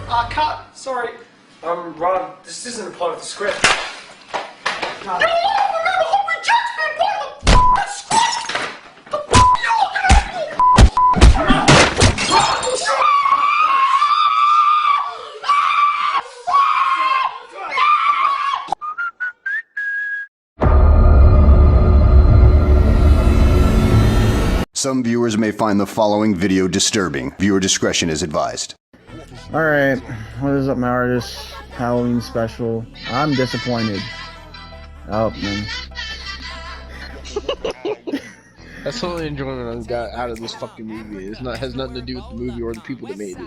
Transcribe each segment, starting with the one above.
Cut. Sorry. Rob, this isn't a part of the script. No, remember how rejects been part of the f***ing script! The f*** are you looking at? Some viewers may find the following video disturbing. Viewer discretion is advised. Alright, what is up, my artist? Halloween special. I'm disappointed. Oh, man. That's the only enjoyment I've got out of this fucking movie. Has nothing to do with the movie or the people that made it.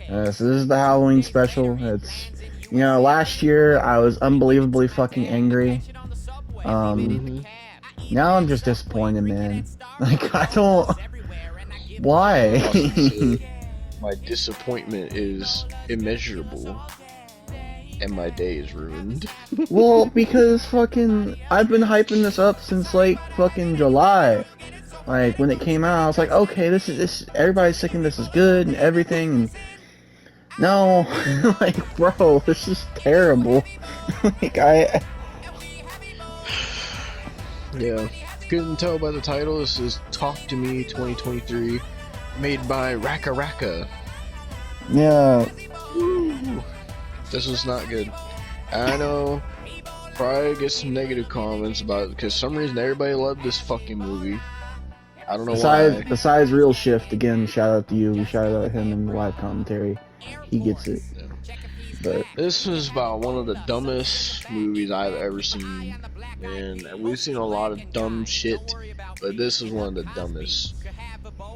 So this is the Halloween special. It's, you know, last year I was unbelievably fucking angry. Now I'm just disappointed, man. Like, I don't... Why? My disappointment is immeasurable. And my day is ruined. Well, because fucking... I've been hyping this up since, like, fucking July. Like, when it came out, I was like, okay, this everybody's thinking this is good and everything, and... No, like, bro, this is terrible. Like, Yeah. Couldn't tell by the title, this is Talk to Me 2023, made by Raka Raka. Yeah. Woo. This was not good. I know, probably get some negative comments about it, because for some reason everybody loved this fucking movie. I don't know why. Besides Real Shift, again, shout out to you. We shout out him in the live commentary. He gets it. Yeah. But this is about one of the dumbest movies I've ever seen, and we've seen a lot of dumb shit, but this is one of the dumbest.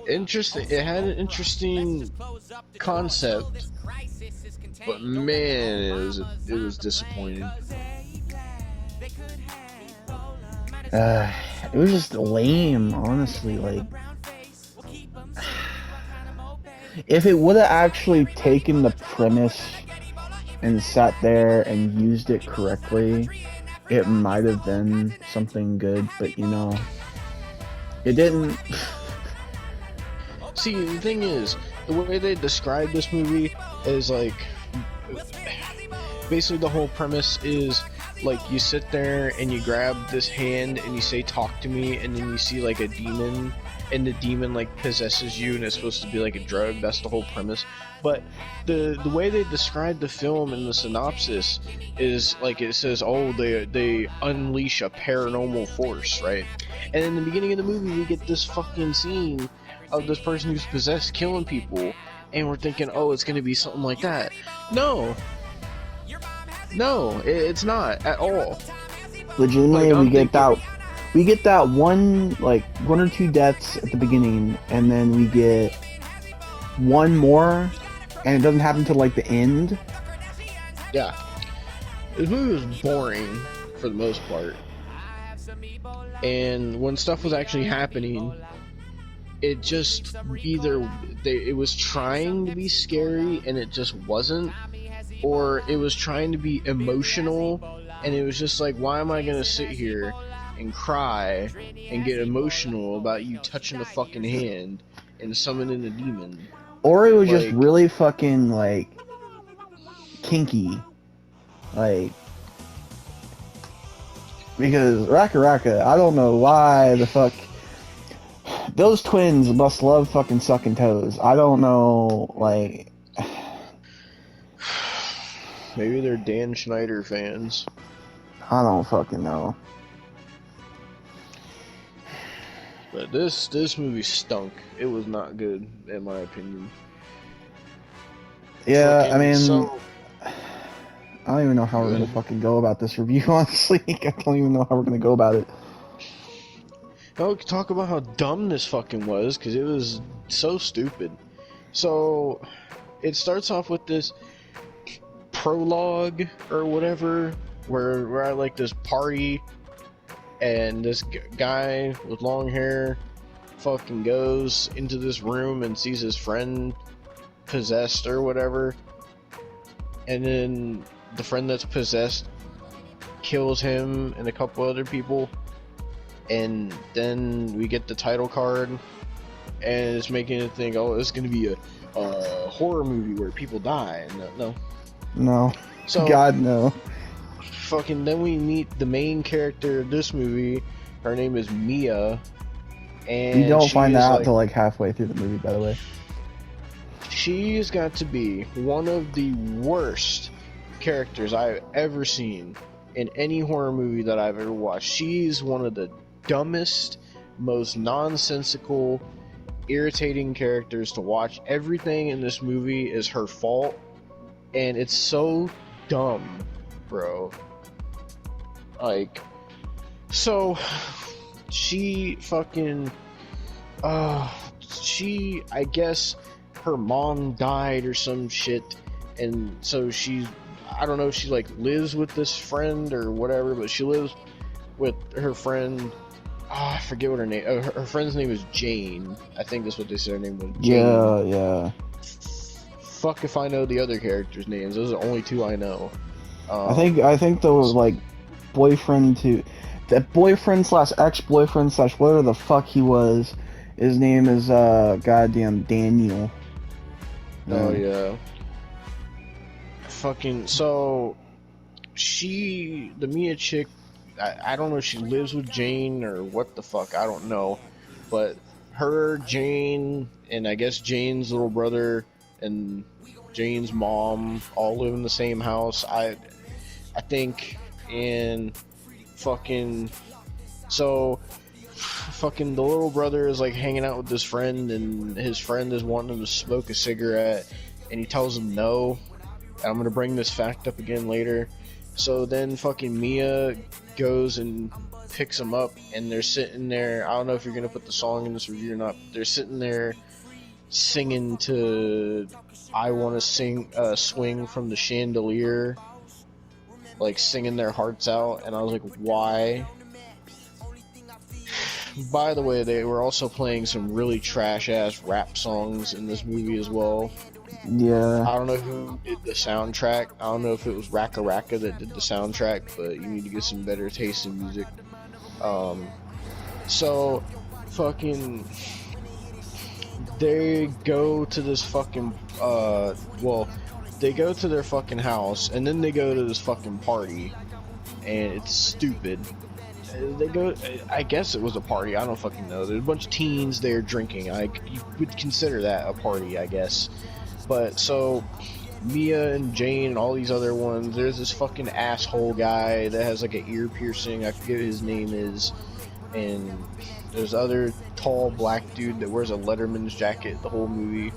Interesting. It had an interesting concept, but man, it was disappointing. it was just lame, honestly. Like, if it would have actually taken the premise and sat there and used it correctly, it might have been something good, but you know, it didn't. See, the thing is, the way they describe this movie is like, basically the whole premise is like, you sit there and you grab this hand and you say talk to me, and then you see like a demon, and the demon like possesses you, and it's supposed to be like a drug. That's the whole premise. But the way they describe the film in the synopsis is like, it says, oh, they unleash a paranormal force, right? And in the beginning of the movie we get this fucking scene of this person who's possessed killing people, and we're thinking, oh, it's gonna be something like that. No, it's not at all. Legitimately, like, we get that one or two deaths at the beginning, and then we get one more, and it doesn't happen till like the end. Yeah, this movie was boring for the most part, and when stuff was actually happening, it just it was trying to be scary and it just wasn't, or it was trying to be emotional and it was just like, why am I gonna sit here and cry and get emotional about you touching a fucking hand and summoning a demon? Or it was just really fucking like kinky, like, because Raka Raka, I don't know why the fuck those twins must love fucking sucking toes. I don't know, like, maybe they're Dan Schneider fans. I don't fucking know. But this movie stunk. It was not good, in my opinion. Yeah, I mean, I don't even know how we're gonna fucking go about this review, honestly. I don't even know how we're gonna go about it. Oh, we can talk about how dumb this fucking was, because it was so stupid. So, it starts off with this prologue, or whatever, where we're at like this party, and this guy with long hair fucking goes into this room and sees his friend possessed or whatever, and then the friend that's possessed kills him and a couple other people, and then we get the title card, and it's making it think, oh, it's gonna be a horror movie where people die. No. No. So God, no. fucking then we meet the main character of this movie. Her name is Mia, and You don't find that out like, until like halfway through the movie, by the way. she's got to be one of the worst characters I've ever seen in any horror movie that I've ever watched. She's one of the dumbest, most nonsensical, irritating characters to watch. Everything in this movie is her fault, and it's so dumb, bro. Like, so she fucking I guess her mom died or some shit, and so I don't know, she like lives with this friend or whatever, but she lives with her friend. I forget what her name. Her friend's name is Jane. I think that's what they said her name was. Jane. Yeah. Fuck if I know the other characters' names. Those are the only two I know. I think the like boyfriend to that boyfriend slash ex-boyfriend slash whatever the fuck he was. His name is goddamn Daniel. Oh yeah. Fucking so the Mia chick, I don't know if she lives with Jane or what the fuck, I don't know. But her, Jane, and I guess Jane's little brother and Jane's mom all live in the same house. I think, and fucking so fucking the little brother is like hanging out with this friend, and his friend is wanting him to smoke a cigarette, and he tells him no. And I'm gonna bring this fact up again later. So then fucking Mia goes and picks him up, and they're sitting there. I don't know if you're gonna put the song in this review or not. But they're sitting there singing to "I Wanna Swing from the Chandelier," like singing their hearts out. And I was like, why? By the way, they were also playing some really trash ass rap songs in this movie as well. Yeah. I don't know who did the soundtrack. I don't know if it was Raka Raka that did the soundtrack, but you need to get some better taste in music. So fucking they go to this fucking they go to their fucking house, and then they go to this fucking party, and it's stupid. They go, I guess it was a party, I don't fucking know. There's a bunch of teens there drinking. You would consider that a party, I guess. But so Mia and Jane and all these other ones, there's this fucking asshole guy that has like an ear piercing, I forget what his name is, and there's other tall black dude that wears a Letterman's jacket the whole movie.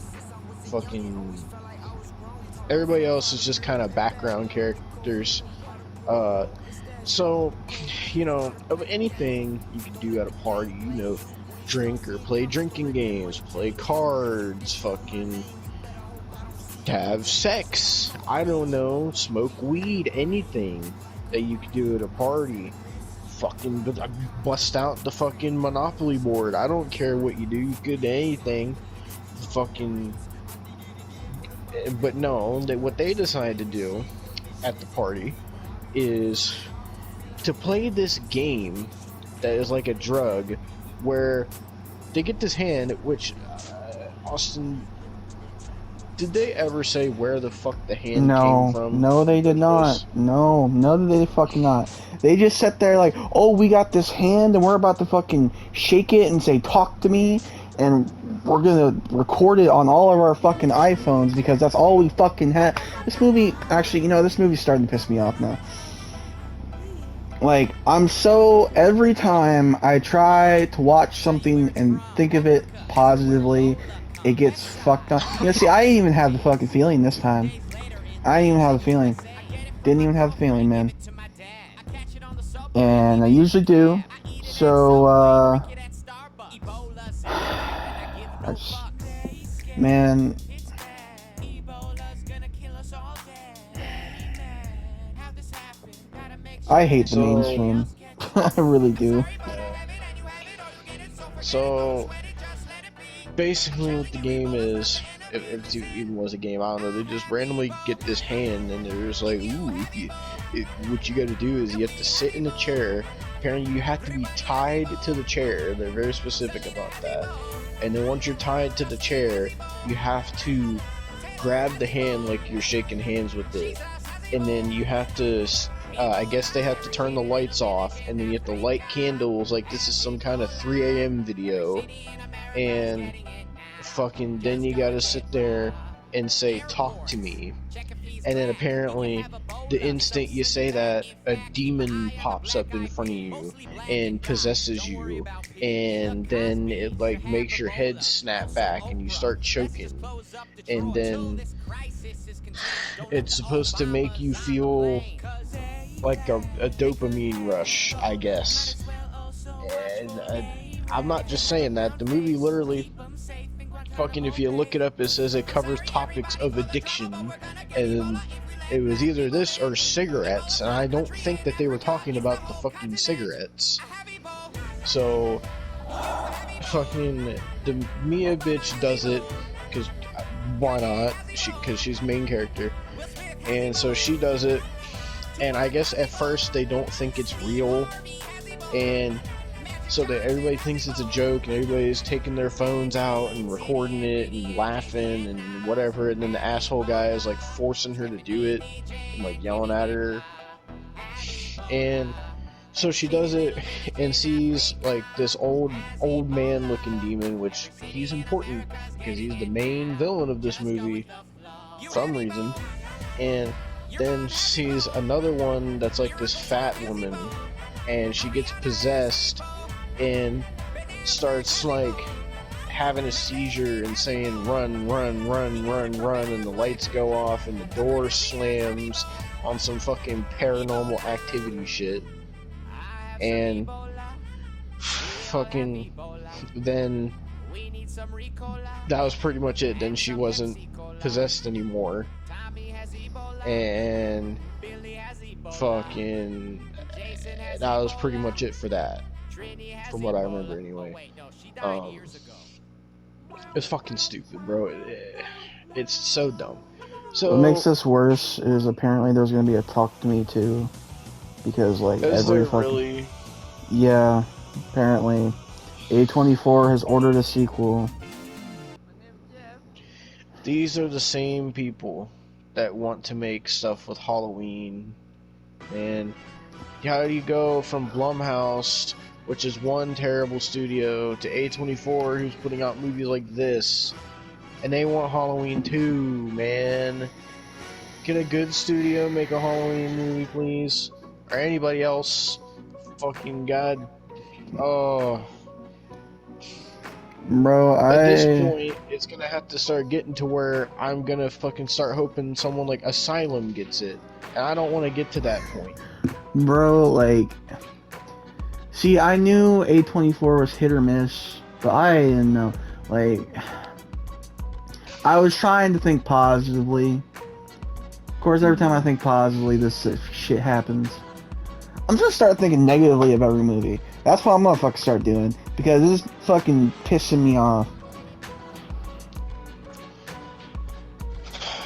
Fucking everybody else is just kind of background characters. So, you know, of anything you can do at a party, you know, drink or play drinking games, play cards, fucking have sex, I don't know, smoke weed, anything that you could do at a party. Fucking bust out the fucking Monopoly board. I don't care what you do, you could do anything. Fucking, but no, what they decided to do at the party is to play this game that is like a drug, where they get this hand, which Austin, did they ever say where the fuck the hand came from? No, they did not. No, they fucking not. They just sat there like, oh, we got this hand, and we're about to fucking shake it and say, talk to me, and we're gonna record it on all of our fucking iPhones, because that's all we fucking had. This movie, actually, you know, this movie's starting to piss me off now. Like, every time I try to watch something and think of it positively, it gets fucked up. You know, see, I didn't even have the fucking feeling this time. I didn't even have the feeling. Didn't even have the feeling, man. And I usually do. So, man. I hate the mainstream. I really do. So basically what the game is, if it even was a game, I don't know, they just randomly get this hand, and they're just like, ooh, what you gotta do is you have to sit in a chair apparently you have to be tied to the chair. They're very specific about that. And then once you're tied to the chair, you have to grab the hand like you're shaking hands with it. And then you have to, I guess they have to turn the lights off, and then you have to light candles like this is some kind of 3 a.m. video. And fucking then you gotta sit there and say, talk to me. And then apparently the instant you say that, a demon pops up in front of you and possesses you, and then it like makes your head snap back and you start choking, and then it's supposed to make you feel like a dopamine rush, I guess. And I'm not just saying that. The movie literally, fucking, if you look it up, it says it covers topics of addiction, and it was either this or cigarettes, and I don't think that they were talking about the fucking cigarettes. So, fucking, the Mia bitch does it, because why not? Because she's main character, and so she does it, and I guess at first they don't think it's real, and so that everybody thinks it's a joke, and everybody's taking their phones out and recording it and laughing and whatever, and then the asshole guy is like forcing her to do it and like yelling at her. And so she does it and sees like this old man looking demon, which he's important because he's the main villain of this movie for some reason. And then sees another one that's like this fat woman, and she gets possessed and starts like having a seizure and saying run, run, run, run, run, and the lights go off and the door slams on some fucking paranormal activity shit. And fucking then that was pretty much it. Then she wasn't possessed anymore, and fucking that was pretty much it for that, from what I remember anyway. It's fucking stupid, bro. It's so dumb. So what makes this worse is apparently there's gonna be a Talk to Me too, because like every fucking really? Yeah, apparently A24 has ordered a sequel. These are the same people that want to make stuff with Halloween. And how do you go from Blumhouse, which is one terrible studio, to A24, who's putting out movies like this, and they want Halloween 2, man? Can a good studio make a Halloween movie, please? Or anybody else? Fucking God. Oh. Bro, At this point, it's gonna have to start getting to where I'm gonna fucking start hoping someone like Asylum gets it. And I don't want to get to that point. Bro, like, see, I knew A24 was hit or miss, but I didn't know. Like, I was trying to think positively. Of course, every time I think positively, this shit happens. I'm just gonna start thinking negatively about every movie. That's what I'm gonna fucking start doing, because this is fucking pissing me off.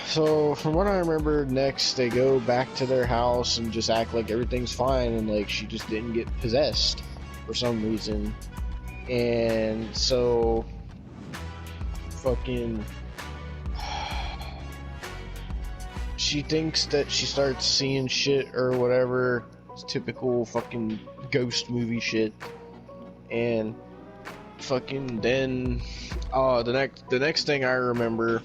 So, from what I remember, next they go back to their house and just act like everything's fine, and like she just didn't get possessed for some reason. And so, fucking, she thinks that she starts seeing shit or whatever. It's typical fucking ghost movie shit. And fucking then, the next thing I remember,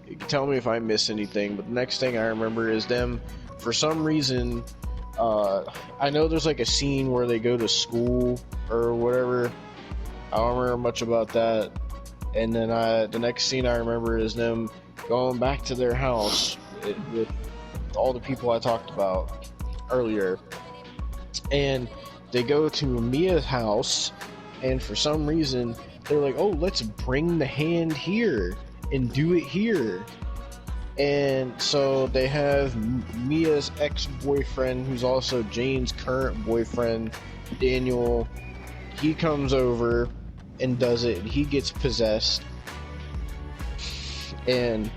you can tell me if I miss anything, but the next thing I remember is them, for some reason, I know there's like a scene where they go to school or whatever. I don't remember much about that. And then the next scene I remember is them going back to their house with all the people I talked about earlier. And they go to Mia's house, and for some reason, they're like, oh, let's bring the hand here and do it here. And so they have Mia's ex-boyfriend, who's also Jane's current boyfriend, Daniel. He comes over and does it, and he gets possessed. And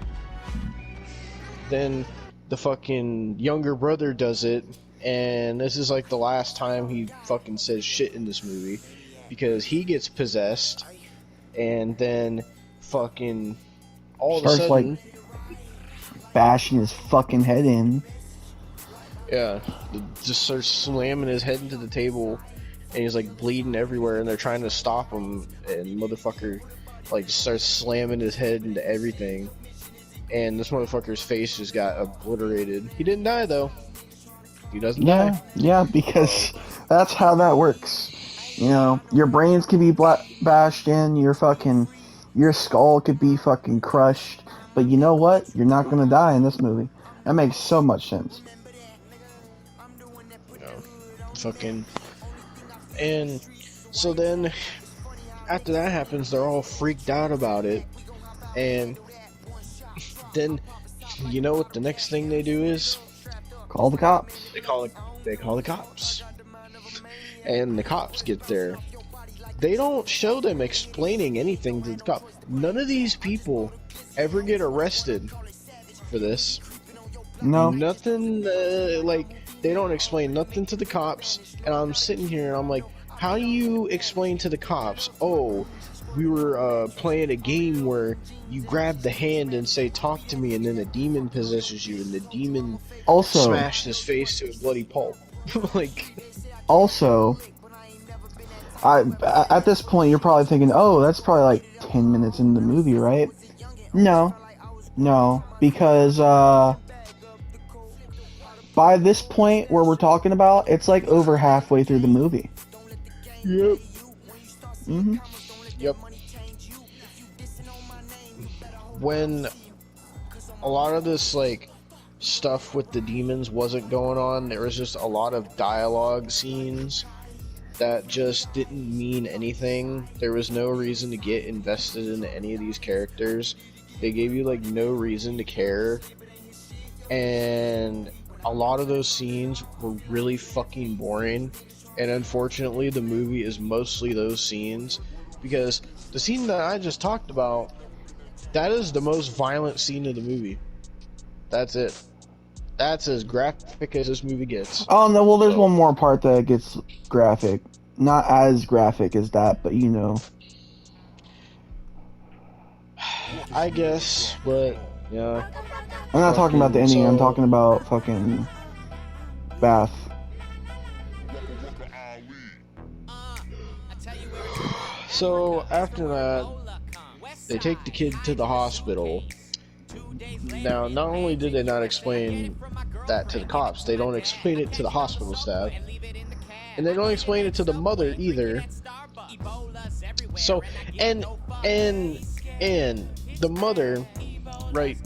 then the fucking younger brother does it, And this is like the last time he fucking says shit in this movie, because he gets possessed, and then fucking all Starts, of a sudden, like, bashing his fucking head in. yeah, just starts slamming his head into the table, and he's like bleeding everywhere, and they're trying to stop him, and motherfucker like just starts slamming his head into everything, and this motherfucker's face just got obliterated. He didn't die though. He doesn't die. Yeah, because that's how that works. You know, your brains could be bashed in, your skull could be fucking crushed, but you know what? You're not gonna die in this movie. That makes so much sense. You know, fucking, and so then after that happens, they're all freaked out about it, and then you know what the next thing they do is? Call the cops. They call the cops, and the cops get there. They don't show them explaining anything to the cops. None of these people ever get arrested for this. No. Nothing, like, they don't explain nothing to the cops, and I'm sitting here and I'm like, how do you explain to the cops, oh, we were playing a game where you grab the hand and say, talk to me, and then a demon possesses you, and the demon Also, smashed his face to a bloody pulp. Like, also, at this point, you're probably thinking, oh, that's probably like 10 minutes into the movie, right? No, because by this point where we're talking about, it's like over halfway through the movie. yep. Mm-hmm. Yep. When a lot of this, like, stuff with the demons wasn't going on, there was just a lot of dialogue scenes that just didn't mean anything. There was no reason to get invested in any of these characters. They gave you, like, no reason to care. And a lot of those scenes were really fucking boring. And unfortunately, the movie is mostly those scenes. Because the scene that I just talked about, that is the most violent scene of the movie. That's it. That's as graphic as this movie gets. Oh, no, well, there's one more part that gets graphic. Not as graphic as that, but you know. I guess, but, yeah. I'm not talking about the ending, I'm So- talking about fucking Bath. So, after that, they take the kid to the hospital. Now, not only did they not explain that to the cops, they don't explain it to the hospital staff. And they don't explain it to the mother either. So, and the mother, right,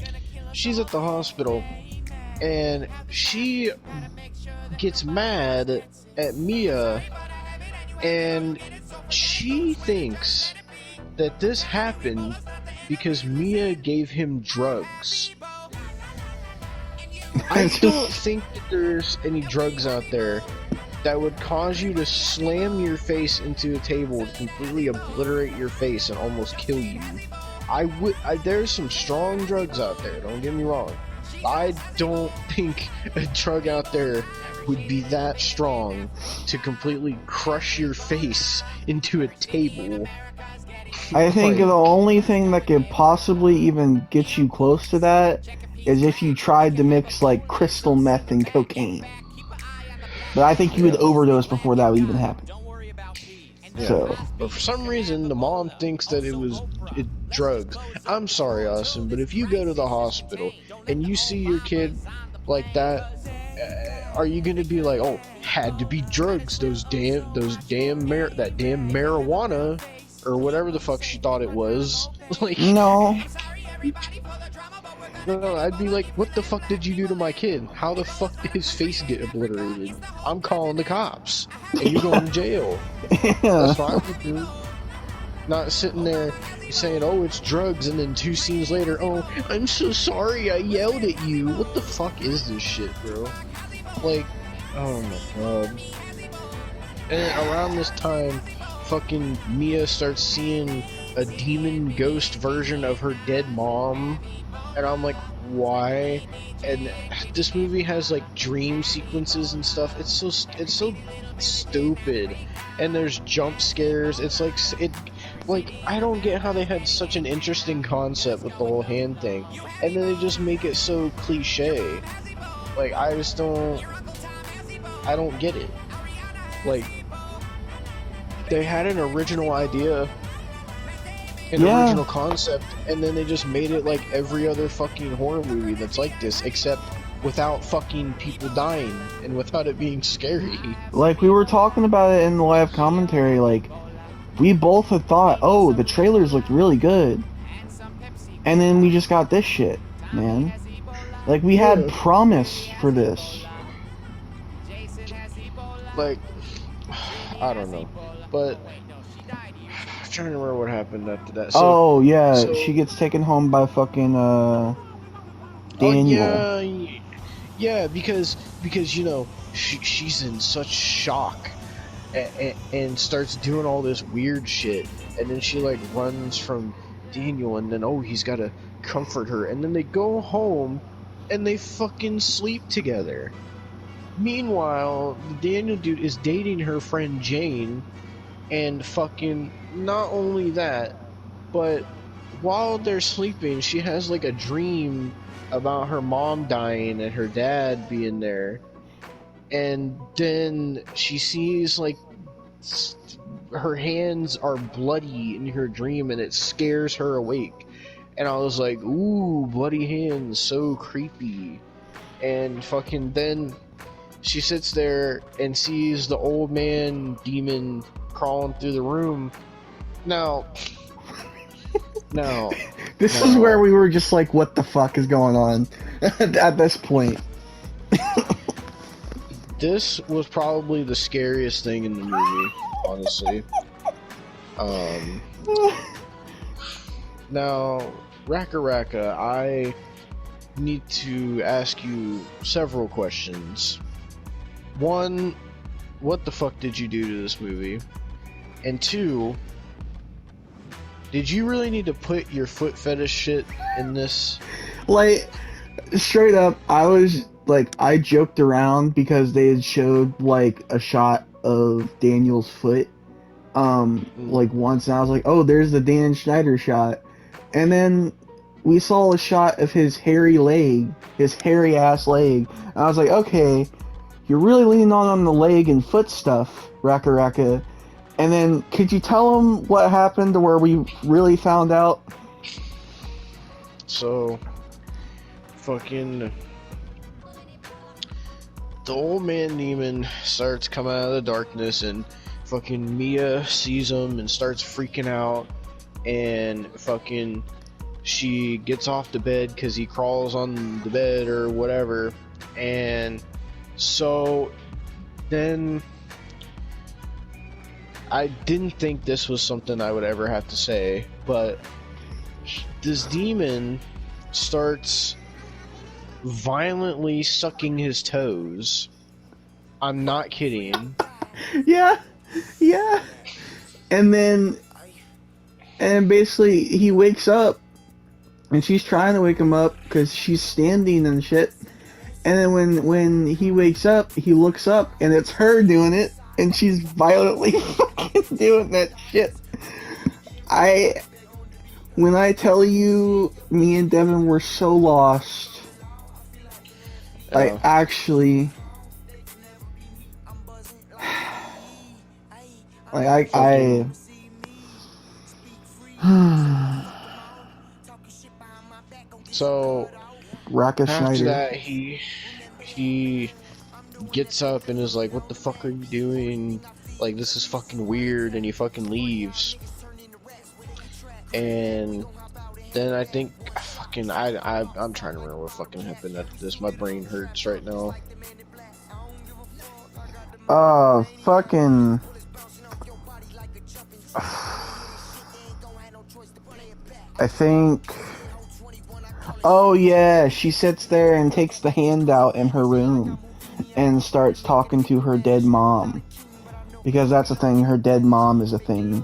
she's at the hospital, and she gets mad at Mia, and she thinks that this happened because Mia gave him drugs. I don't think that there's any drugs out there that would cause you to slam your face into a table to completely obliterate your face and almost kill you. There's some strong drugs out there, don't get me wrong. I don't think a drug out there would be that strong to completely crush your face into a table. I think Like, the only thing that could possibly even get you close to that is if you tried to mix like crystal meth and cocaine. But I think you would overdose before that would even happen. yeah. So, But for some reason, the mom thinks that it was drugs. I'm sorry, Austin, but if you go to the hospital and you see your kid like that, are you gonna be like, oh, had to be drugs, that damn marijuana, or whatever the fuck she thought it was? Like, no. no, I'd be like, what the fuck did you do to my kid? How the fuck did his face get obliterated? I'm calling the cops, and you're going to jail. Yeah. That's what I would do. Not sitting there saying, oh, it's drugs, and then 2 scenes later, oh, I'm so sorry I yelled at you. What the fuck is this shit, bro? Like, oh my god. And around this time, fucking Mia starts seeing a demon ghost version of her dead mom. And I'm like, why? And this movie has like dream sequences and stuff. It's so stupid. And there's jump scares. It's like I don't get how they had such an interesting concept with the whole hand thing, and then they just make it so cliche. Like I don't get it. Like they had an original idea, original concept, and then they just made it like every other fucking horror movie that's like this, except without fucking people dying and without it being scary. Like we were talking about it in the live commentary, like we both had thought, oh, the trailers looked really good, and then we just got this shit, man. Like we had promise for this. Like, I don't know, but I'm trying to remember what happened after that. So, she gets taken home by fucking Daniel. Yeah, because you know she's in such shock and starts doing all this weird shit, and then she like runs from Daniel, and then he's got to comfort her, and then they go home and they fucking sleep together. Meanwhile, the Daniel dude is dating her friend Jane, and fucking not only that, but while they're sleeping, she has like a dream about her mom dying and her dad being there, and then she sees like her hands are bloody in her dream, and it scares her awake. And I was like, ooh, bloody hands, so creepy. And fucking then she sits there and sees the old man demon crawling through the room. Now this is where we were just like, what the fuck is going on at this point? This was probably the scariest thing in the movie, honestly. Now, Raka, I need to ask you several questions. One, what the fuck did you do to this movie? And two, did you really need to put your foot fetish shit in this? Like, straight up, I joked around because they had showed like a shot of Daniel's foot like once, and I was like, oh, there's the Dan Schneider shot. And then we saw a shot of his hairy ass leg, and I was like, okay, you're really leaning on the leg and foot stuff, Raka. And then could you tell him what happened to where we really found out? So fucking the old man demon starts coming out of the darkness, and fucking Mia sees him and starts freaking out, and fucking she gets off the bed because he crawls on the bed or whatever. And so then I didn't think this was something I would ever have to say, but this demon starts violently sucking his toes. I'm not kidding. Yeah. And basically he wakes up, and she's trying to wake him up because she's standing and shit. And then when he wakes up, he looks up, and it's her doing it, and she's violently fucking doing that shit. When I tell you, me and Devon were so lost. I actually, I So Raka after Schneider. that, he gets up and is like, "What the fuck are you doing? Like, this is fucking weird," and he fucking leaves. And then I think I'm trying to remember what fucking happened after this. My brain hurts right now. Fucking. I think. Oh yeah, she sits there and takes the hand out in her room and starts talking to her dead mom. Because that's a thing, her dead mom is a thing.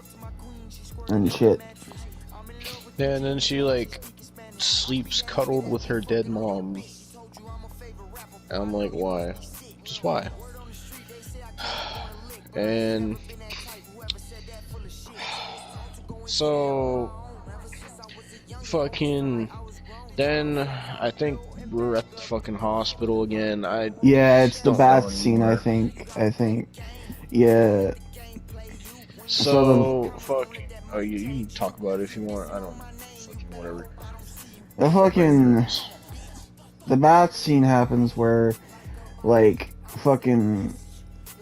And shit. Yeah, and then she like sleeps cuddled with her dead mom. And I'm like, why? Just why? And so fucking then I think we're at the fucking hospital again. Yeah, it's the don't bath know scene. anymore. I think. Yeah. So fuck. Oh, you can talk about it if you want. I don't know. Fucking whatever. The fucking the bath scene happens where, like, fucking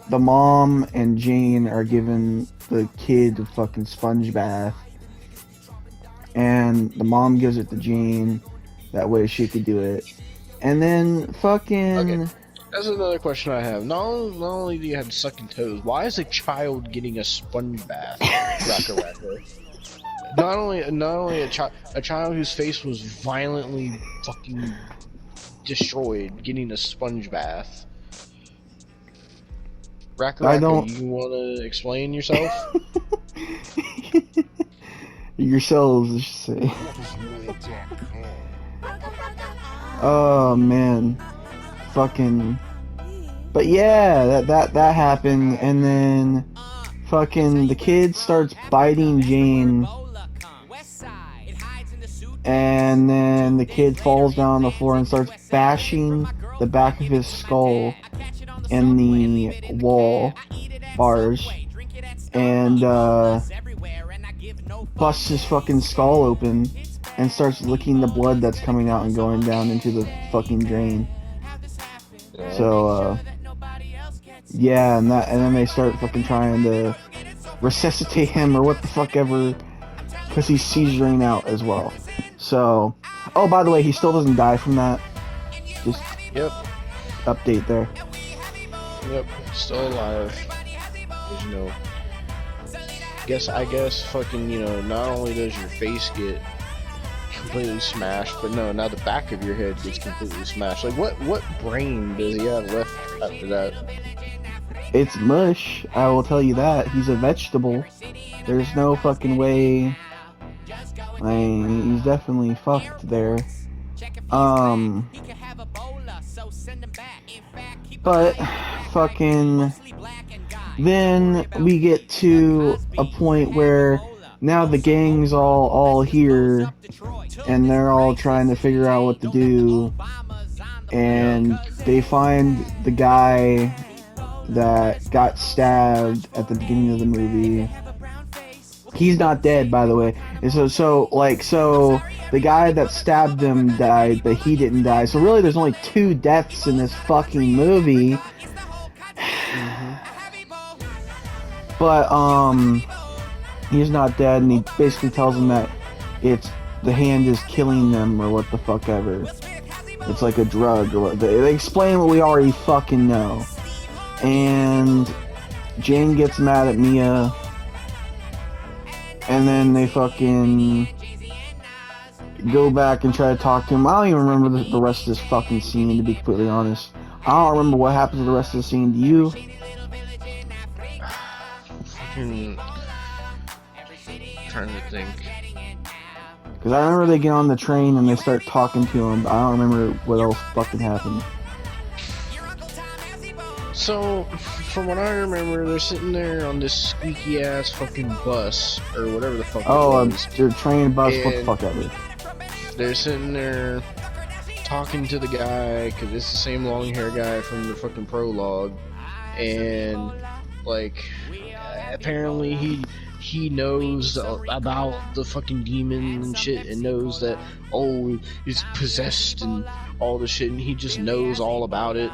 the mom and Jane are giving the kid a fucking sponge bath, and the mom gives it to Jane, that way she could do it, and then fucking. Okay. That's another question I have. Not only do you have sucking toes, why is a child getting a sponge bath? Raka. Not only a child whose face was violently fucking destroyed getting a sponge bath. Raka, I don't- you want to explain yourself? Yourselves, I should say. Oh man, fucking. But yeah, that happened, and then fucking the kid starts biting Jane, and then the kid falls down on the floor and starts bashing the back of his skull in the wall bars, and busts his fucking skull open and starts licking the blood that's coming out and going down into the fucking drain. So yeah, and then they start fucking trying to resuscitate him or what the fuck ever, because he's seizuring out as well. So, oh, by the way, he still doesn't die from that. Just Yep. update there. Yep. Still alive. 'Cause, you know. I guess fucking, you know, not only does your face get completely smashed, but no, now the back of your head gets completely smashed. Like, what brain does he have left after that? It's mush, I will tell you that. He's a vegetable. There's no fucking way. I mean, he's definitely fucked there. But fucking then we get to a point where now the gang's all here, and they're all trying to figure out what to do, and they find the guy that got stabbed at the beginning of the movie. He's not dead, by the way. And so the guy that stabbed him died, but he didn't die. So really, there's only 2 deaths in this fucking movie. But he's not dead, and he basically tells him that it's the hand is killing them or what the fuck ever. It's like a drug or what. They explain what we already fucking know. And Jane gets mad at Mia, and then they fucking go back and try to talk to him. I don't even remember the rest of this fucking scene, to be completely honest. I don't remember what happens to the rest of the scene. Do you? Trying to think. Because I remember they get on the train and they start talking to him, but I don't remember what else fucking happened. So, from what I remember, they're sitting there on this squeaky ass fucking bus, or whatever the fuck it was. Your train, bus, what the And fuck ever. They're sitting there talking to the guy, because it's the same long hair guy from the fucking prologue, and, like, apparently he knows about the fucking demon and shit, and knows that, oh, he's possessed and all this shit, and he just knows all about it.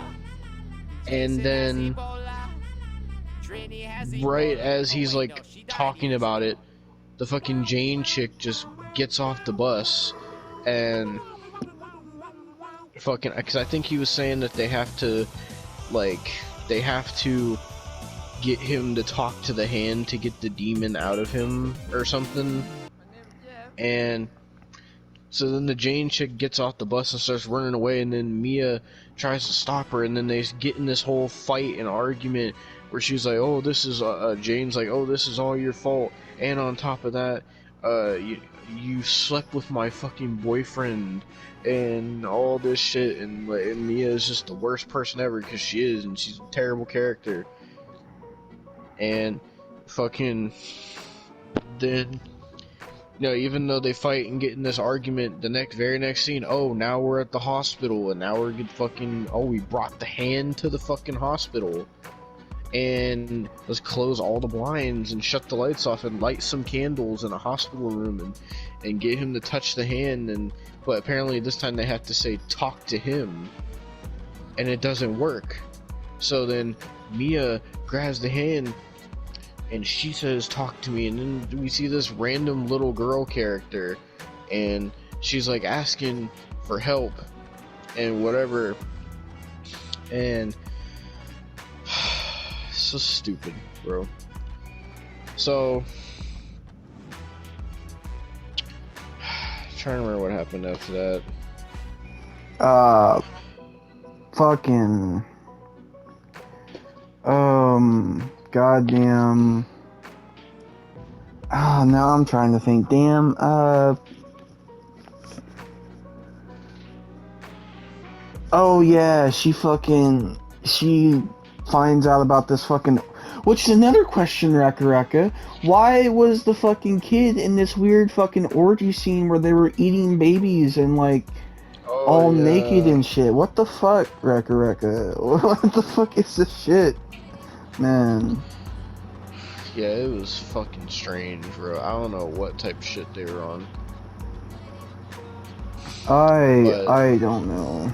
And then, right as he's like talking about it, the fucking Jane chick just gets off the bus and fucking, because I think he was saying that they have to get him to talk to the hand to get the demon out of him or something. And so then the Jane chick gets off the bus and starts running away, and then Mia tries to stop her, and then they get in this whole fight and argument where she's like, oh, this is Jane's like, oh, this is all your fault, and on top of that, you slept with my fucking boyfriend and all this shit, and Mia is just the worst person ever because she is, and she's a terrible character. And fucking then, even though they fight and get in this argument, the very next scene, oh, now we're at the hospital, and now we're we brought the hand to the fucking hospital, and let's close all the blinds and shut the lights off and light some candles in a hospital room and get him to touch the hand, but apparently this time they have to say talk to him, and it doesn't work. So then Mia grabs the hand and she says talk to me, and then we see this random little girl character, and she's like asking for help and whatever, and so stupid, bro. So trying to remember what happened after that. Fucking goddamn. Oh, now I'm trying to think. Damn. Oh yeah, she finds out about this fucking. Which is another question, Raka. Why was the fucking kid in this weird fucking orgy scene where they were eating babies and like all naked and shit? What the fuck, Raka? What the fuck is this shit? Man. Yeah, it was fucking strange, bro. I don't know what type of shit they were on. I don't know.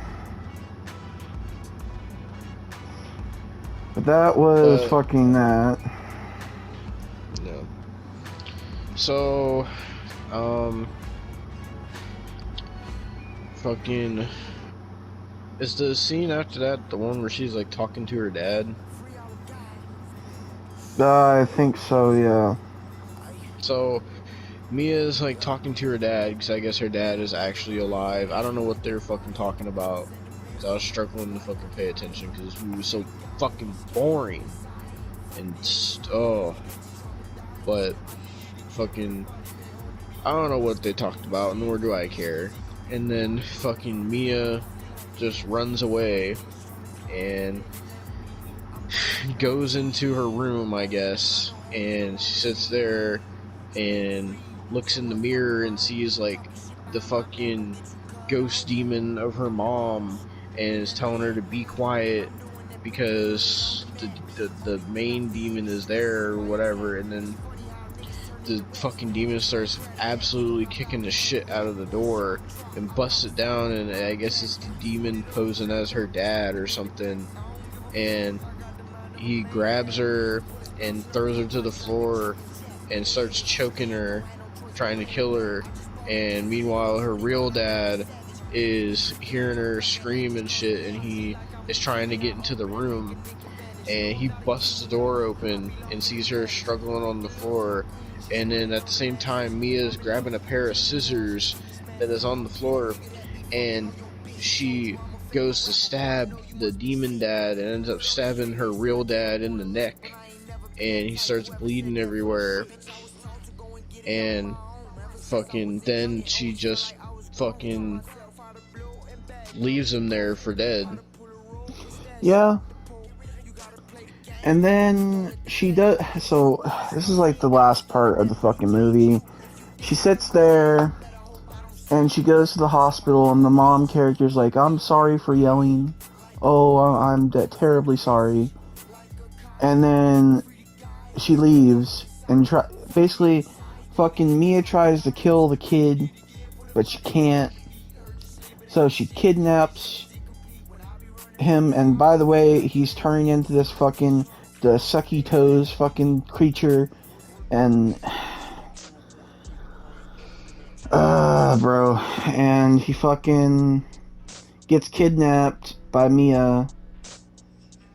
But that was fucking that. Yeah. So, fucking, is the scene after that the one where she's like talking to her dad? I think so, yeah. So, Mia's like talking to her dad because I guess her dad is actually alive. I don't know what they're fucking talking about. I was struggling to fucking pay attention because this movie was so fucking boring. And, but, fucking, I don't know what they talked about, nor do I care. And then fucking Mia just runs away and goes into her room, I guess, and she sits there and looks in the mirror and sees like the fucking ghost demon of her mom, and is telling her to be quiet because the main demon is there or whatever. And then the fucking demon starts absolutely kicking the shit out of the door and busts it down, and I guess it's the demon posing as her dad or something, and he grabs her and throws her to the floor and starts choking her, trying to kill her. And meanwhile, her real dad is hearing her scream and shit, and he is trying to get into the room, and he busts the door open and sees her struggling on the floor. And then at the same time, Mia's grabbing a pair of scissors that is on the floor, and she goes to stab the demon dad and ends up stabbing her real dad in the neck, and he starts bleeding everywhere. And fucking then she just fucking leaves him there for dead. Yeah. And then she does. So this is like the last part of the fucking movie. She sits there and she goes to the hospital, and the mom character's like, I'm sorry for yelling. Oh, I'm terribly sorry. And then she leaves, and basically fucking Mia tries to kill the kid, but she can't. So she kidnaps him, and by the way, he's turning into this fucking the sucky toes fucking creature, and bro, and he fucking gets kidnapped by Mia,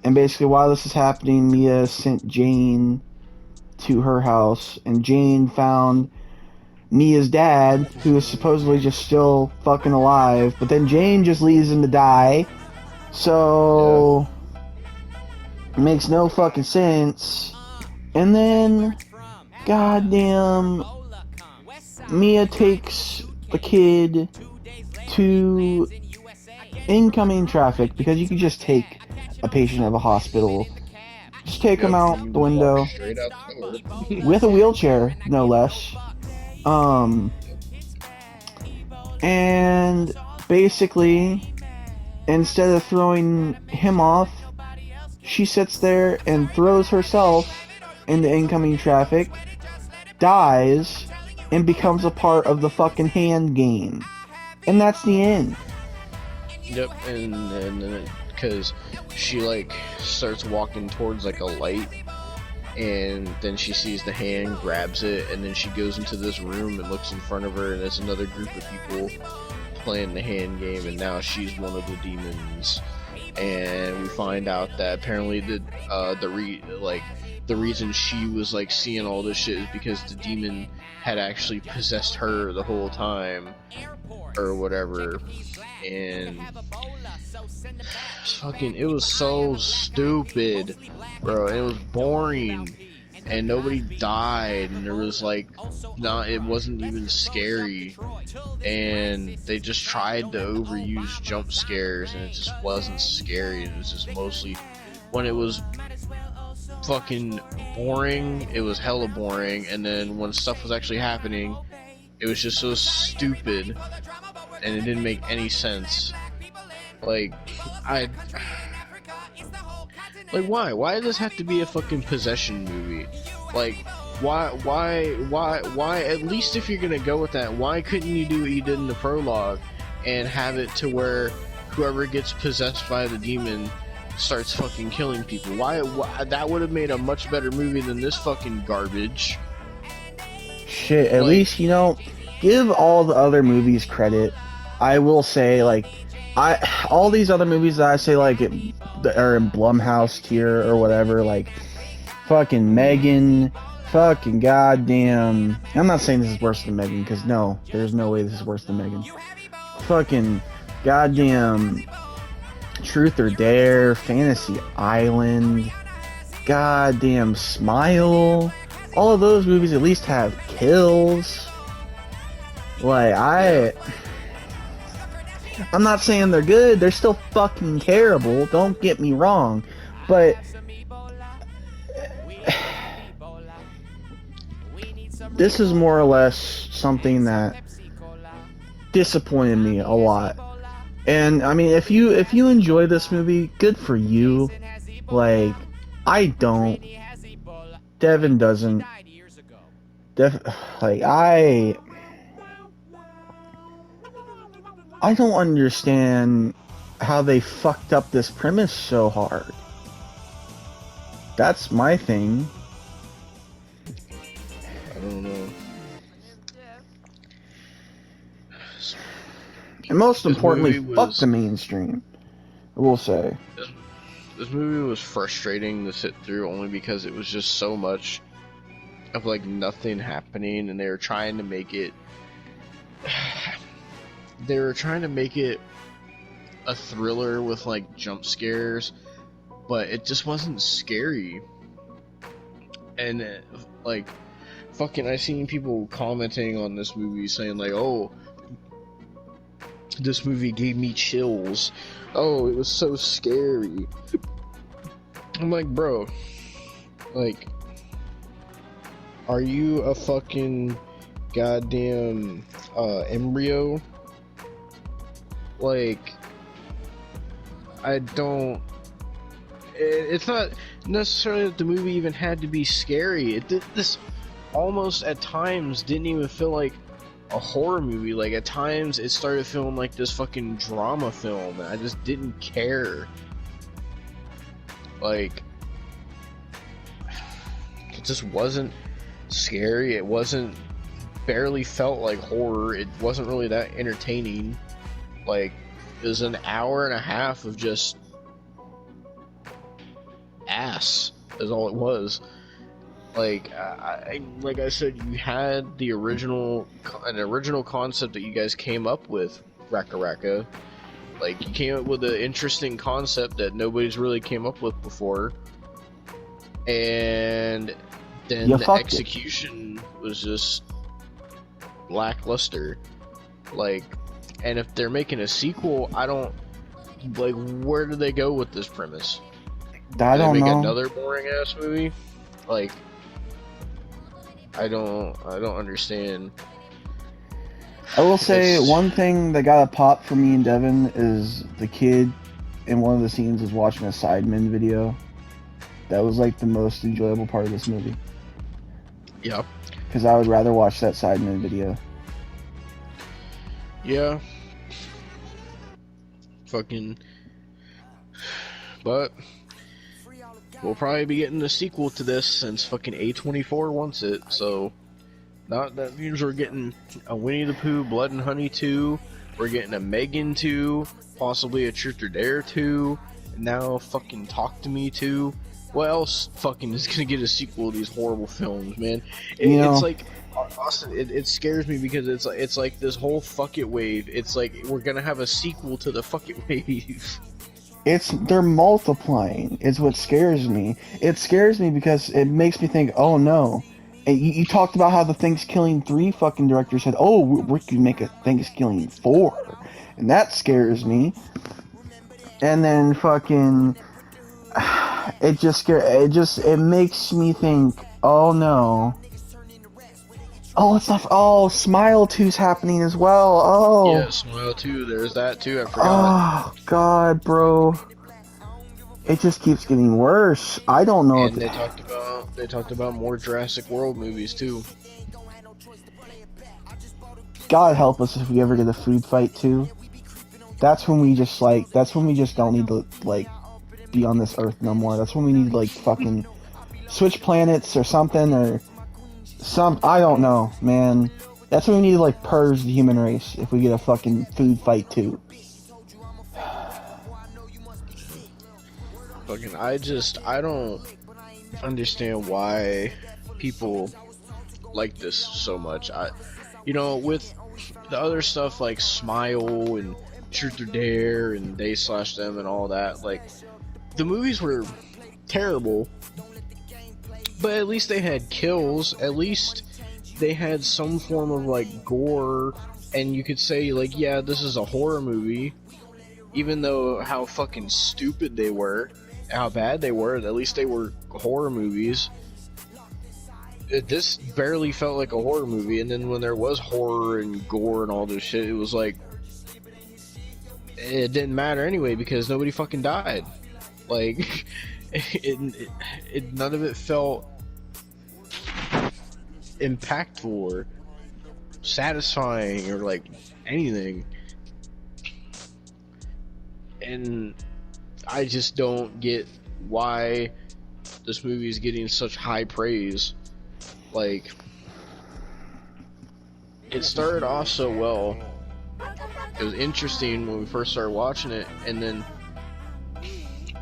and basically while this is happening, Mia sent Jane to her house, and Jane found Mia's dad, who is supposedly just still fucking alive, but then Jane just leaves him to die, so it makes no fucking sense. And then goddamn Mia takes the kid to incoming traffic, because you can just take a patient out of a hospital, just take him out the window Straight out the door. with a wheelchair, no less. And basically, instead of throwing him off, she sits there and throws herself into incoming traffic, dies, and becomes a part of the fucking hand game. And that's the end. Yep, and then because she like starts walking towards like a light, and then she sees the hand, grabs it, and then she goes into this room and looks in front of her, and there's another group of people playing the hand game, and now she's one of the demons. And we find out that apparently the reason she was like seeing all this shit is because the demon had actually possessed her the whole time, or whatever. And it was so stupid, bro. It was boring, and nobody died, and there was like it wasn't even scary, and they just tried to overuse jump scares, and it just wasn't scary. It was just mostly, when it was fucking boring, it was hella boring, and then when stuff was actually happening, it was just so stupid, and it didn't make any sense. Like, why does this have to be a fucking possession movie? Like, why, at least if you're gonna go with that, why couldn't you do what you did in the prologue and have it to where whoever gets possessed by the demon starts fucking killing people? Why that would have made a much better movie than this fucking garbage. Shit, at least, you know, give all the other movies credit. I will say, like, all these other movies that I say, like, that are in Blumhouse tier or whatever, like, fucking Megan, fucking goddamn, I'm not saying this is worse than Megan, because no, there's no way this is worse than Megan. Fucking goddamn Truth or Dare, Fantasy Island, goddamn Smile, all of those movies at least have kills. Like, I'm not saying they're good, they're still fucking terrible, don't get me wrong, but this is more or less something that disappointed me a lot. And I mean, if you enjoy this movie, good for you. Like, I don't. Devon doesn't. I don't understand how they fucked up this premise so hard. That's my thing. I don't know. And most importantly, fuck the mainstream, I will say. This movie was frustrating to sit through, only because it was just so much of like nothing happening, and they were trying to make it a thriller with like jump scares, but it just wasn't scary. And like fucking, I seen people commenting on this movie saying like, oh, this movie gave me chills, oh, it was so scary. I'm like, bro, like, are you a fucking goddamn embryo? Like, I don't. It's not necessarily that the movie even had to be scary. This almost at times didn't even feel like a horror movie. Like, at times it started feeling like this fucking drama film, and I just didn't care. Like, it just wasn't scary. It wasn't, barely felt like horror. It wasn't really that entertaining. Like, it was an hour and a half of just ass is all it was. Like, like I said, you had an original concept that you guys came up with, Raka Raka. Like, you came up with an interesting concept that nobody's really came up with before, and then the execution was just lackluster. Like, and if they're making a sequel, I don't like. Where do they go with this premise? I don't make know. Another boring ass movie? Like, I don't understand. I will say It's- one thing that got a pop for me and Devon is the kid in one of the scenes is watching a Sidemen video. That was like the most enjoyable part of this movie. Yeah. Because I would rather watch that Sidemen video. Yeah. Fucking. But we'll probably be getting a sequel to this since fucking A24 wants it, so that means we're getting a Winnie the Pooh Blood and Honey 2, we're getting a Megan 2, possibly a Truth or Dare 2, and now fucking Talk to Me 2. What else fucking is gonna get a sequel to these horrible films, man? It's like, Austin, it scares me because it's like this whole fuck it wave. It's like we're gonna have a sequel to the fuck it wave. They're multiplying. It's what scares me. It scares me because it makes me think, oh no. And you talked about how the Thanksgiving 3 fucking director said, oh, we can make a Thanksgiving 4. And that scares me. And then fucking... It makes me think, oh no. Oh, it's not... Oh, Smile 2's happening as well. Oh. Yeah, Smile 2, there's that too, I forgot. Oh, God, bro. It just keeps getting worse. I don't know. And they talked about more Jurassic World movies too. God help us if we ever get a food fight too. That's when we just don't need to like be on this earth no more. That's when we need like fucking switch planets or something I don't know, man. That's when we need to like purge the human race if we get a fucking food fight too. Fucking, I don't understand why people like this so much. With the other stuff like Smile and Truth or Dare and They/Them and all that, like, the movies were terrible, but at least they had kills, at least they had some form of like gore, and you could say like, yeah, this is a horror movie, even though how fucking stupid they were, how bad they were, at least they were horror movies. This barely felt like a horror movie, and then when there was horror and gore and all this shit, it was like, it didn't matter anyway because nobody fucking died. Like, none of it felt impactful or satisfying or like anything. And I just don't get why this movie is getting such high praise. Like, it started off so well. It was interesting when we first started watching it, and then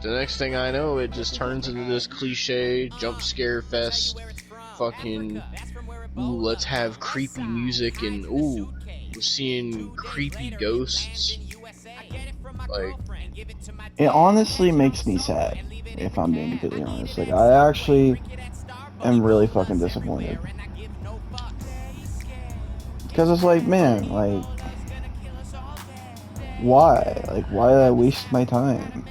the next thing I know, it just turns into this cliche jump scare fest. Fucking, ooh, let's have creepy music, and ooh, we're seeing creepy ghosts. Like, It honestly makes me sad, if I'm being completely honest. Like, I actually am really fucking disappointed. Because it's like, man, like, why? Like, why did I waste my time?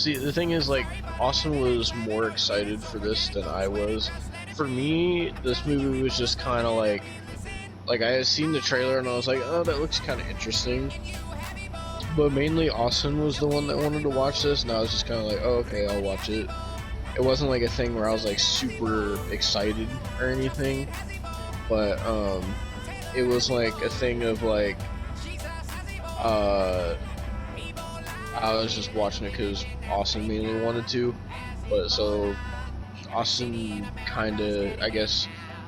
see, the thing is, like, Austin was more excited for this than I was. For me, this movie was just kind of like I had seen the trailer and I was like, oh, that looks kind of interesting. But mainly Austin was the one that wanted to watch this, and I was just kind of like, oh, okay, I'll watch it. It wasn't like a thing where I was like super excited or anything, but it was like a thing of like, I was just watching it because Austin mainly wanted to. But so Austin kind of, I guess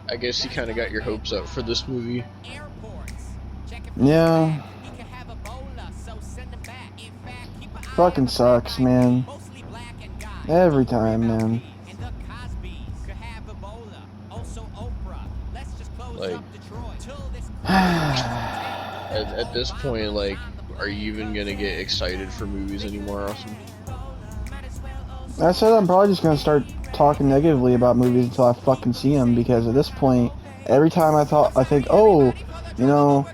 he kind of got your hopes up for this movie. Yeah. Fucking sucks, man. Every time, man. Like, at this point, like, are you even gonna get excited for movies anymore, Austin? I said I'm probably just gonna start talking negatively about movies until I fucking see them, because at this point, every time I think, oh, you know,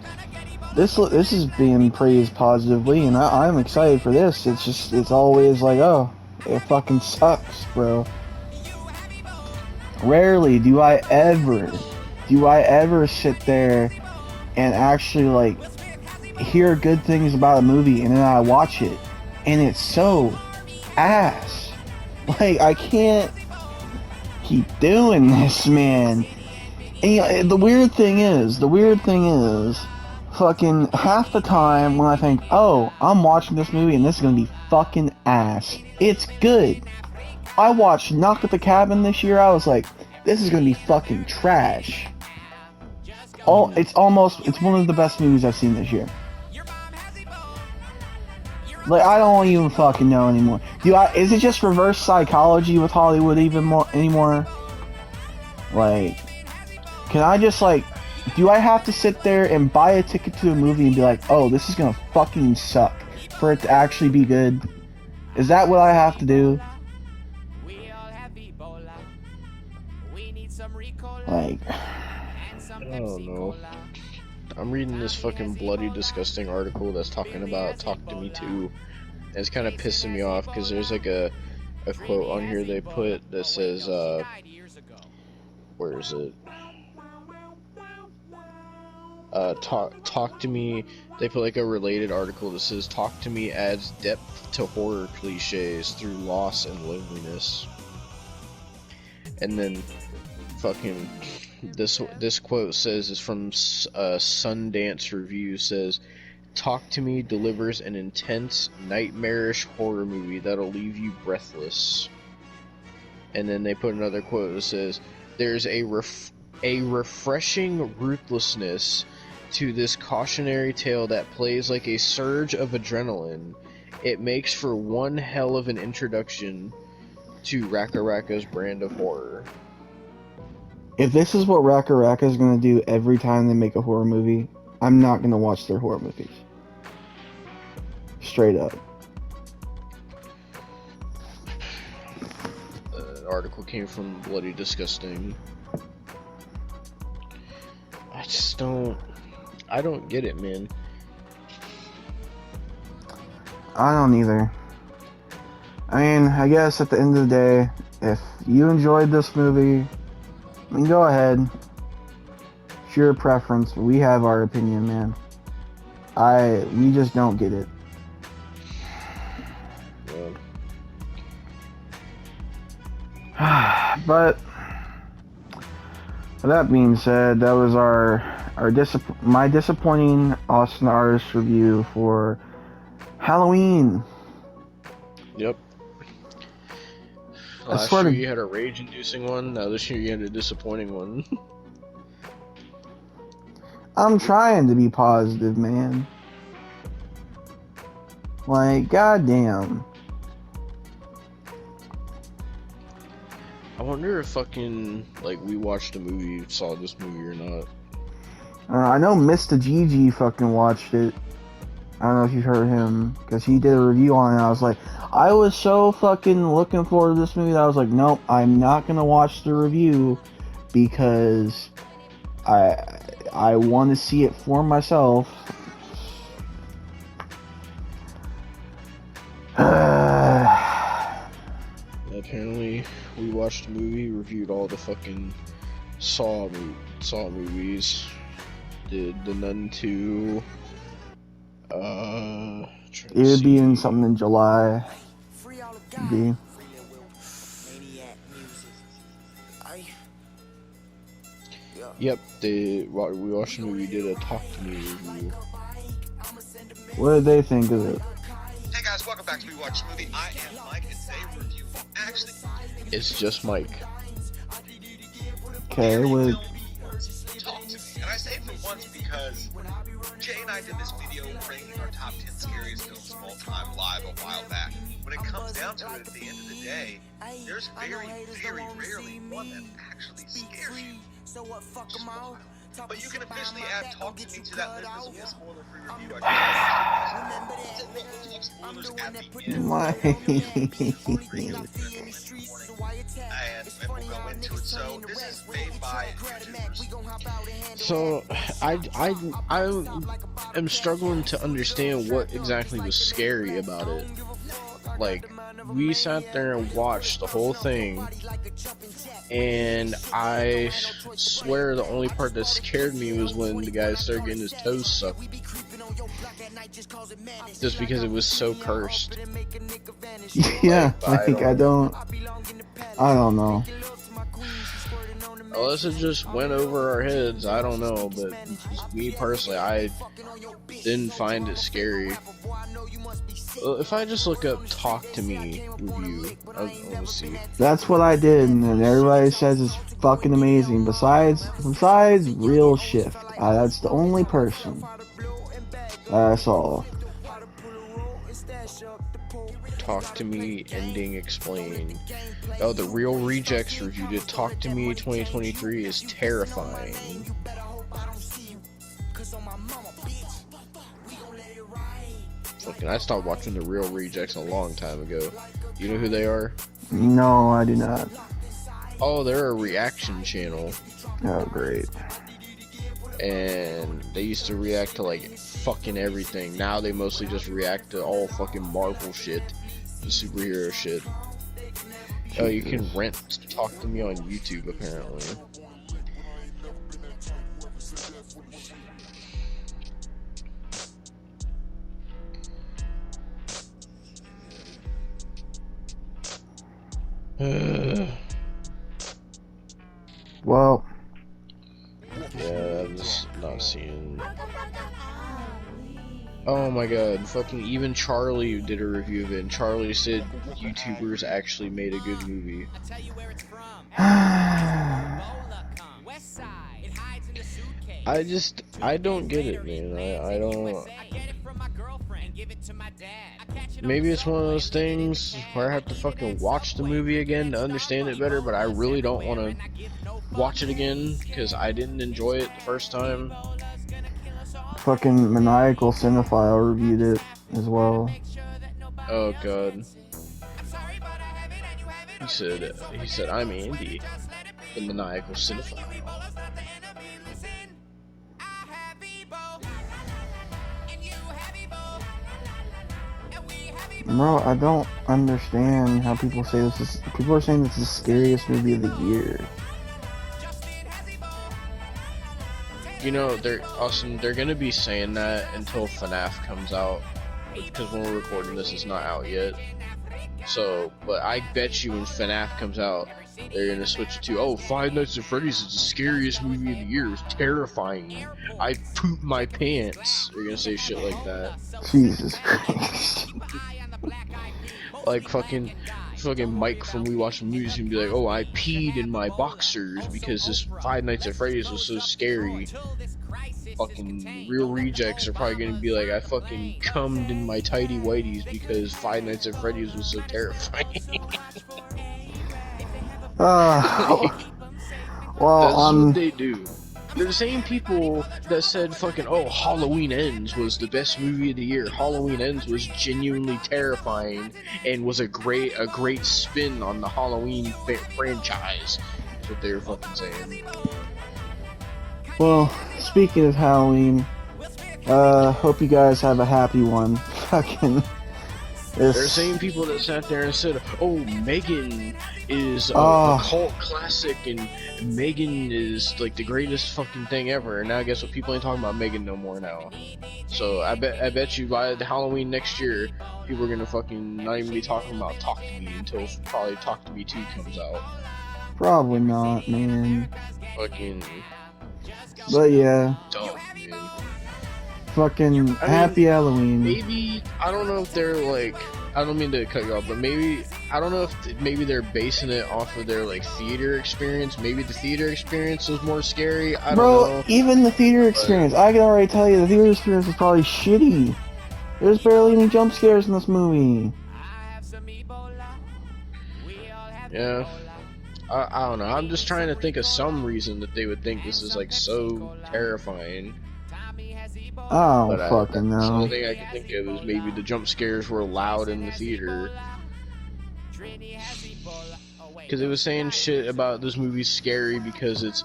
this is being praised positively, and I'm excited for this. It's always like, oh, it fucking sucks, bro. Rarely do I ever sit there and actually like hear good things about a movie, and then I watch it, and it's so ass. Like, I can't keep doing this, man. And, you know, the weird thing is, fucking half the time when I think, oh, I'm watching this movie and this is gonna be fucking ass, it's good. I watched Knock at the Cabin this year, I was like, this is gonna be fucking trash. It's one of the best movies I've seen this year. Like, I don't even fucking know anymore. Is it just reverse psychology with Hollywood anymore? Like, can I just, like, do I have to sit there and buy a ticket to a movie and be like, oh, this is gonna fucking suck for it to actually be good? Is that what I have to do? Like, I don't know. I'm reading this fucking bloody disgusting article that's talking about Talk to Me Too. And it's kind of pissing me off because there's like a quote on here they put that says, where is it? Talk to Me, they put like a related article that says Talk to Me adds depth to horror cliches through loss and loneliness. And then fucking this quote says, is from Sundance Review, says, Talk to Me delivers an intense, nightmarish horror movie that'll leave you breathless. And then they put another quote that says, there's a refreshing ruthlessness to this cautionary tale that plays like a surge of adrenaline. It makes for one hell of an introduction to Raka Raka's brand of horror. if this is what Raka Raka is going to do every time they make a horror movie, I'm not going to watch their horror movies. Straight up. The article came from Bloody Disgusting. I don't get it, man. I don't either. I mean, I guess at the end of the day, if you enjoyed this movie, I mean, go ahead. It's your preference. We have our opinion, man. We just don't get it. Yeah. But with that being said, that was my disappointing Austintheartist review for Halloween. Yep. Last year you had a rage-inducing one. Now this year you had a disappointing one. I'm trying to be positive, man. Like, goddamn. I wonder if fucking, like, we watched a movie, saw this movie or not. I know Mr. Gigi fucking watched it. I don't know if you've heard him, because he did a review on it. I was so fucking looking forward to this movie that I was like, nope, I'm not gonna watch the review because I want to see it for myself. Apparently, we watched the movie, reviewed all the fucking Saw movies, did The Nun 2. It would be in something in July. Be. Yep, we watched the movie, did a Talk to Me review. What did they think of it? Hey guys, welcome back to We Watch Movie. I am Mike, and today we're reviewing actually. It's just Mike. Okay, with Talk to Me, and I say it for once because Jay and I did this video ranking our top 10 scariest films of all time live a while back. When it comes down to it, at the end of the day, there's very, very rarely one that actually scares you. But you can officially add Talk to Me to that list as a spoiler-free review. Spoilers at the end. my. And we'll go into into it. So this is made by YouTubers. So I am struggling to understand what exactly was scary about it. Like, we sat there and watched the whole thing, and I swear the only part that scared me was when the guy started getting his toes sucked. Just because it was so cursed. Yeah, like I don't know. Unless it just went over our heads, I don't know, but just me personally, I didn't find it scary. If I just look up "Talk to Me" review, I'll see. That's what I did, and everybody says it's fucking amazing. Besides Real Shift, that's the only person I saw. Talk to Me ending explained. Oh, the Real Rejects reviewed it. Talk to Me 2023 is terrifying. Fucking, I stopped watching the Real Rejects a long time ago. You know who they are? No, I do not. Oh, they're a reaction channel. Oh, great. And they used to react to like fucking everything. Now they mostly just react to all fucking Marvel shit, superhero shit. Oh, you can rent Talk to Me on YouTube apparently. Well, yeah, I'm just not seeing. Oh my god, fucking even Charlie did a review of it, and Charlie said YouTubers actually made a good movie. I don't get it, man. I don't. Maybe it's one of those things where I have to fucking watch the movie again to understand it better, but I really don't want to watch it again because I didn't enjoy it the first time. fucking Maniacal Cinephile reviewed it as well. Oh god. He said I'm Andy, the Maniacal Cinephile. Bro, I don't understand how people say this is. People are saying this is the scariest movie of the year. You know, they're gonna be saying that until FNAF comes out, because when we're recording this, it's not out yet. So, but I bet you when FNAF comes out, they're gonna switch it to, oh, Five Nights at Freddy's is the scariest movie of the year. It's terrifying. I pooped my pants. They're gonna say shit like that. Jesus Christ. Like fucking Mike from We Watch the Movies can be like, oh, I peed in my boxers because this Five Nights at Freddy's was so scary. Fucking Real Rejects are probably gonna be like, I fucking cummed in my tighty whities because Five Nights at Freddy's was so terrifying. Well, that's what they do. They're the same people that said fucking, oh, Halloween Ends was the best movie of the year. Halloween Ends was genuinely terrifying and was a great spin on the Halloween franchise. That's what they were fucking saying. Well, speaking of Halloween, hope you guys have a happy one. Fucking. There are same people that sat there and said, oh, Megan is a cult classic and Megan is like the greatest fucking thing ever. And now guess what? People ain't talking about Megan no more now. So I bet you by the Halloween next year, people are gonna fucking not even be talking about Talk to Me until probably Talk to Me 2 comes out. Probably not, man. Fucking. But yeah. Dumb, man. Fucking happy Halloween. Maybe, I don't know if they're like, I don't mean to cut you off, but maybe, I don't know if maybe they're basing it off of their like theater experience. Maybe the theater experience was more scary. I don't know. Even the theater experience, I can already tell you the theater experience is probably shitty. There's barely any jump scares in this movie. Yeah. I don't know. I'm just trying to think of some reason that they would think this is like so terrifying. I don't fucking know. The only thing I can think of is maybe the jump scares were loud in the theater. Because it was saying shit about this movie's scary because it's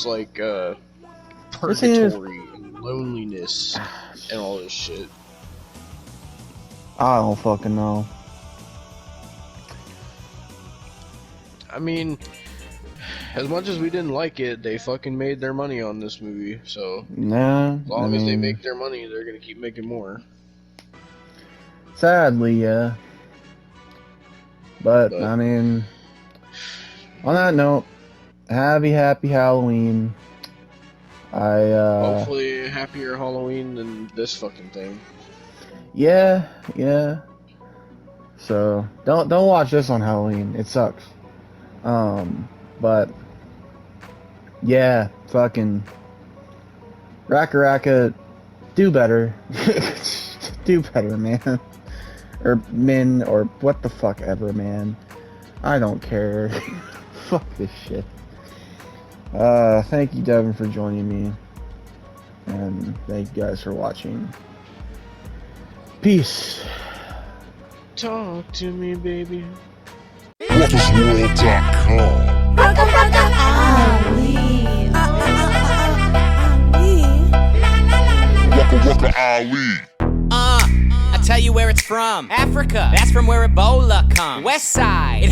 like purgatory and loneliness and all this shit. I don't fucking know. I mean, as much as we didn't like it, they fucking made their money on this movie, so Nah. as long as they make their money, they're gonna keep making more. Sadly, yeah. But I mean, on that note, happy Halloween. Hopefully a happier Halloween than this fucking thing. Yeah. So don't watch this on Halloween. It sucks. But yeah, fucking Raka, do better. Do better, man. Or men, or what the fuck ever, man. I don't care. Fuck this shit. Thank you, Devon, for joining me. And thank you guys for watching. Peace. Talk to me, baby. WhatIsWorld.com. Waka Ali. I tell you where it's from. Africa. That's from where Ebola come. West side.